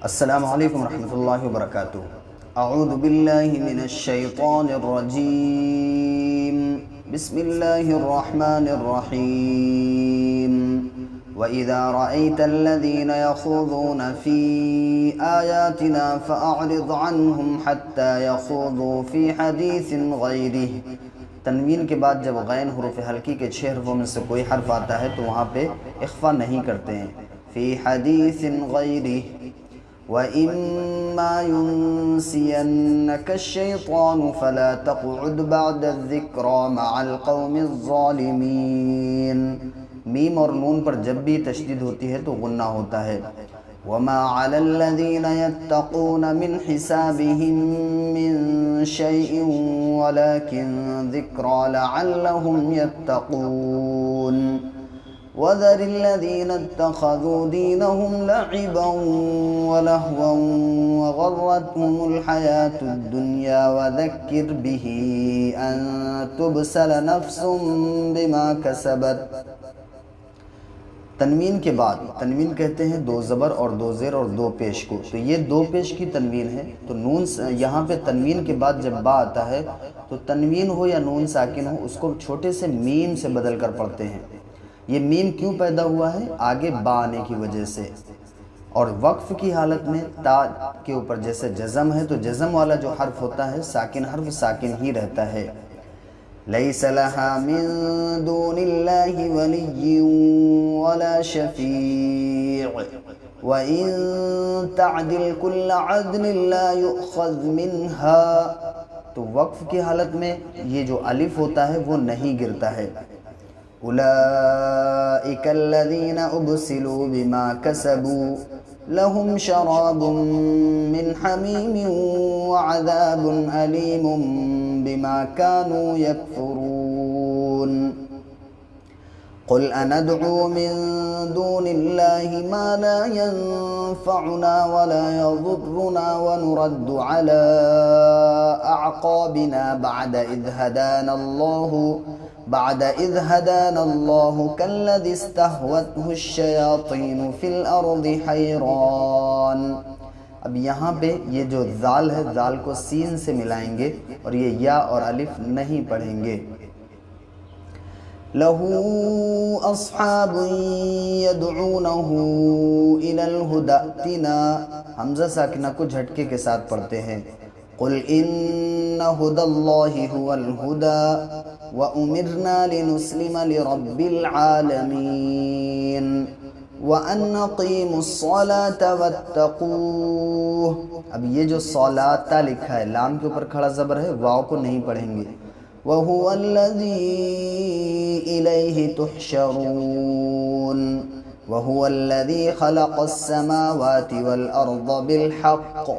अस्सलामु अलैकुम रहमतुल्लाहि व बरकातुहू। अऊज़ु बिल्लाहि मिनश शैतानिर रजीम। बिस्मिल्लाहिर रहमानिर रहीम। व इज़ा रअयतल्लज़ीना यख़ूज़ूना फ़ी आयातिना फ़अअरिज़ अन्हुम हत्ता यख़ूज़ू फ़ी हदीसिन ग़ैरिही। तनवीन के बाद जब गैन हुरूफ़ हल्की के 6 हरफ़ों में से कोई हर्फ आता है तो वहाँ पे इख्फ़ा नहीं करते हैं। फ़ी हदीसिन ग़ैरिही व इम्मा युनसियन्नका अश-शैतानु फ़ला तक़उद बअदा ज़िक्रा मअल क़ौमिज़ ज़ालिमीन। मीम और नून पर जब भी तशदीद होती है तो गुन्ना होता है। वमा अलल्लज़ीना यत्तक़ूना मिन हिसाबिहिम मिन शैइन वलाकिन ज़िक्रा लअल्लहुम यत्तक़ून। वज़रिल्लज़ीना इत्तख़ज़ू दीनहुम लअिबन व लहवन व ग़र्रतहुमुल हयातुद दुन्या वज़क्किर बिही अन तुबसल नफ्सुम बिमा कसबत। तनवीन के बाद तनवीन कहते हैं 2 ज़बर और 2 ज़ेर और 2 पेश को, तो ये 2 पेश की तनवीन है। तो नून यहाँ पे तनवीन के बाद जब बा आता है तो तनवीन हो या नून साकिन हो उसको छोटे से मीम से बदल कर पढ़ते हैं। ये मीम क्यों पैदा हुआ है? आगे बा आने की वजह से। और वक्फ़ की हालत में ता के ऊपर जैसे जज़म है तो जज़म वाला जो हर्फ होता है साकिन हर्फ साकिन ही रहता है। लैसा लहा मिन दूनिल्लाहि वलिय्युन वला शफ़ीअ व इन तअदिल कुल्ल अदलिन ला युअख़ज़ मिन्हा। तो वक्फ़ की हालत में ये जो अलिफ होता है वो नहीं गिरता है। उलाइका अल्लज़ीना उबसिलू बिमा कसबू लहुम शराबुम मिन हमीमिन व अज़ाबुन अलीमुम बिमा कानू यकफुरून। क़ुल अनदअू मिन दूनिल्लाहि मा ला यनफ़अुना व ला यज़ुर्रुना व नुरद्दु अला अअक़ाबिना بعد إذ هدانا الله كالذي استهوته الشياطين في الأرض حيران। अब यहाँ पे ये जो ज़ाल है ज़ाल को सीन से मिलाएंगे और ये या और अलिफ नहीं पढ़ेंगे। लहू अस्हाबुन यदऊनहू इलल हुदा, हमज़ा साकिना को झटके के साथ पढ़ते हैं। क़ुल इन्ना हुदल्लाहि हुवल हुदा व उमिरना लिनुस्लिम लिरब्बिल आलमीन व अन अक़ीमुस्सलात वत्तक़ूह। अब ये जो सलाता लिखा है लाम के ऊपर खड़ा ज़बर है, वाव को नहीं पढ़ेंगे। व हुवल्लज़ी इलैहि तुहशरून व हुवल्लज़ी खलक़स समावाति वल अर्ज़ बिल हक़्क़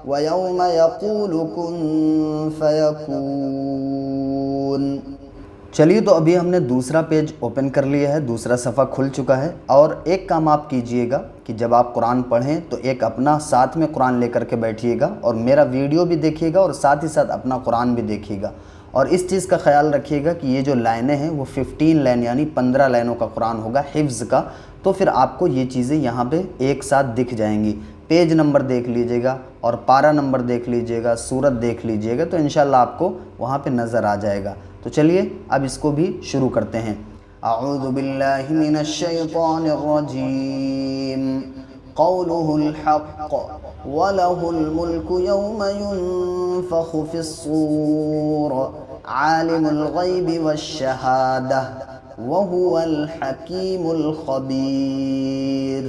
व यौम यक़ूलु कुन फ़यकून। चलिए, तो अभी हमने दूसरा पेज ओपन कर लिया है, दूसरा सफ़ा खुल चुका है। और एक काम आप कीजिएगा कि जब आप कुरान पढ़ें तो एक अपना साथ में कुरान लेकर के बैठिएगा और मेरा वीडियो भी देखिएगा और साथ ही साथ अपना कुरान भी देखिएगा। और इस चीज़ का ख्याल रखिएगा कि ये जो लाइनें हैं वो 15 लाइन यानी 15 लाइनों का कुरान होगा हिफ्ज़ का। तो फिर आपको ये चीज़ें यहाँ पे एक साथ दिख जाएंगी। पेज नंबर देख लीजिएगा और पारा नंबर देख लीजिएगा, सूरत देख लीजिएगा, तो इंशाल्लाह आपको वहाँ पे नज़र आ जाएगा। तो चलिए अब इसको भी शुरू करते हैं। अऊज़ु बिल्लाहि मिनश शैतानिर रजीम। क़ौलुहुल हक़्क़ व लहुल मुल्कु यौम युनफ़ख़ु फ़िस्सूर आलिमुल ग़ैबि वश्शहादह व हुवल हकीमुल ख़बीर।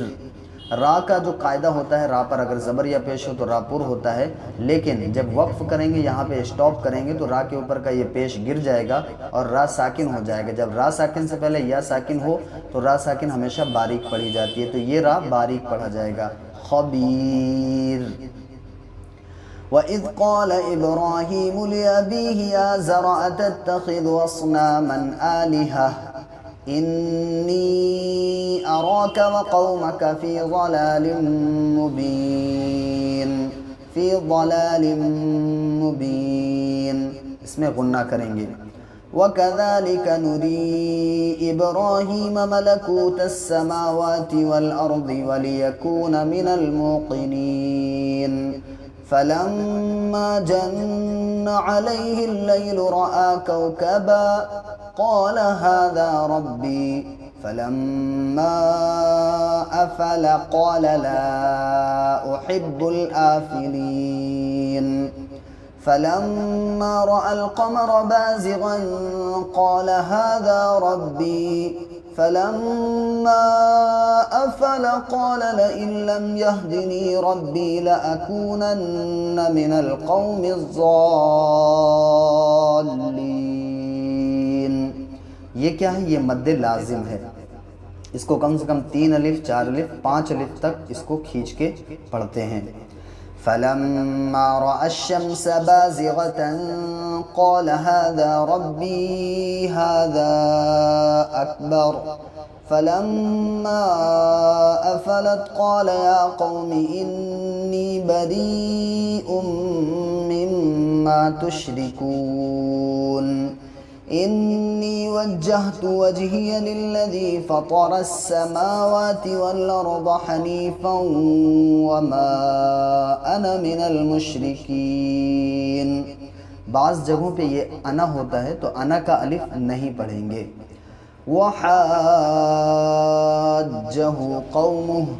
रा का जो कायदा होता है, रा पर अगर ज़बर या पेश हो तो रापुर होता है, लेकिन जब वक्फ़ करेंगे यहाँ पे स्टॉप करेंगे तो रा के ऊपर का ये पेश गिर जाएगा और रा साकिन हो जाएगा। जब रा साकिन से पहले या साकिन हो तो रा साकिन हमेशा बारीक पढ़ी जाती है, तो ये रा बारीक पढ़ा जाएगा। ख़बीर। व इज़ क़ाल इब्राहीमु लिअबीहि आज़र अतत्तख़िज़ु अस्नामन आलिहा इन्नी अराक व क़ौमक फ़ी ज़लालिम मुबीन। इसमें गुन्ना करेंगे। वकज़ालिक नुरी इब्राहीम मलकूतस समावाति वल अर्दि वलियकून मिनल मूक़िनीन फलम्मा जन्न अलैहिल लैलु रआ कौकबा क़ाल हाज़ा रब्बी फलम्मा अफ़ल क़ाल ला उहिब्बुल आफ़िलीन फलम्मा रअल क़मर बाज़िग़न क़ाल हाज़ा रब्बी फलम्मा अफ़ल क़ाल लइन लम यहदिनी रब्बी लअकूनन्न मिनल क़ौमिज़ ज़ाल्लीन। ये क्या है? ये मद्दे लाजिम है। इसको कम से कम 3 अलिफ 4 अलिफ 5 अलिफ तक इसको खींच के पढ़ते हैं। फलम्मा रअश-शम्स बाज़िग़तन क़ाल हाज़ा रब्बी हाज़ा अकबर फलम्मा अफ़लत क़ाल या क़ौमि इन्नी बरीउम मिम्मा तुश्रिकून इन्नी वज्जहतु वजहिय लिल्लज़ी फ़तरस समावाति वल अर्ज़ हनीफ़न वमा अना मिनल मुश्रिकीन। बाज़ जगहों पे ये अना होता है तो अना का अलिफ नहीं पढ़ेंगे। वहाज्जहु क़ौमुहु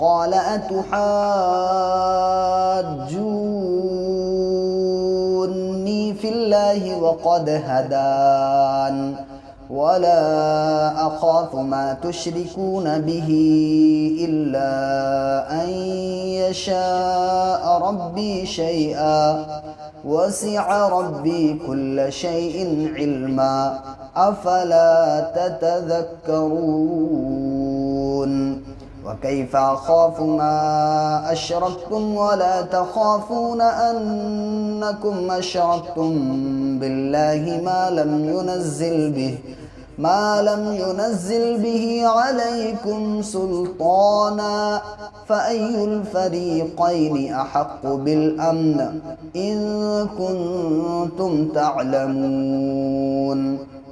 क़ाल अतुहाज्जूनी फ़िल्लाहि वक़द हदान वला अख़ाफ़ु मा तुश्रिकून बिही इल्ला अन यशाअ रब्बी शैअन वसिअ रब्बी कुल्ल शैइन इल्मा अफ़ला ततज़क्करून वकैफ़ अख़ाफ़ु मा अशरक्तुम वला तख़ाफ़ून अन्नकुम अशरक्तुम बिल्लाहि मा लम युनज़्ज़िल बिही अलैकुम सुल्ताना फ़अय्युल फ़रीक़ैनि अहक़्क़ु बिल अम्न इन कुन्तुम तअलमून।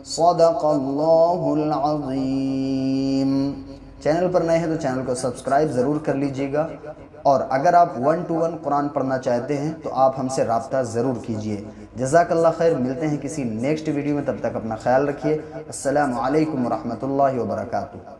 सदक़ल्लाहुल अज़ीम। चैनल पर नए हैं तो चैनल को सब्सक्राइब ज़रूर कर लीजिएगा और अगर आप 1 to 1 कुरान पढ़ना चाहते हैं तो आप हमसे राब्ता ज़रूर कीजिए। जज़ाकल्लाह खैर। मिलते हैं किसी नेक्स्ट वीडियो में, तब तक अपना ख्याल रखिए। अस्सलामु अलैकुम व रहमतुल्लाहि व बरकातुहू।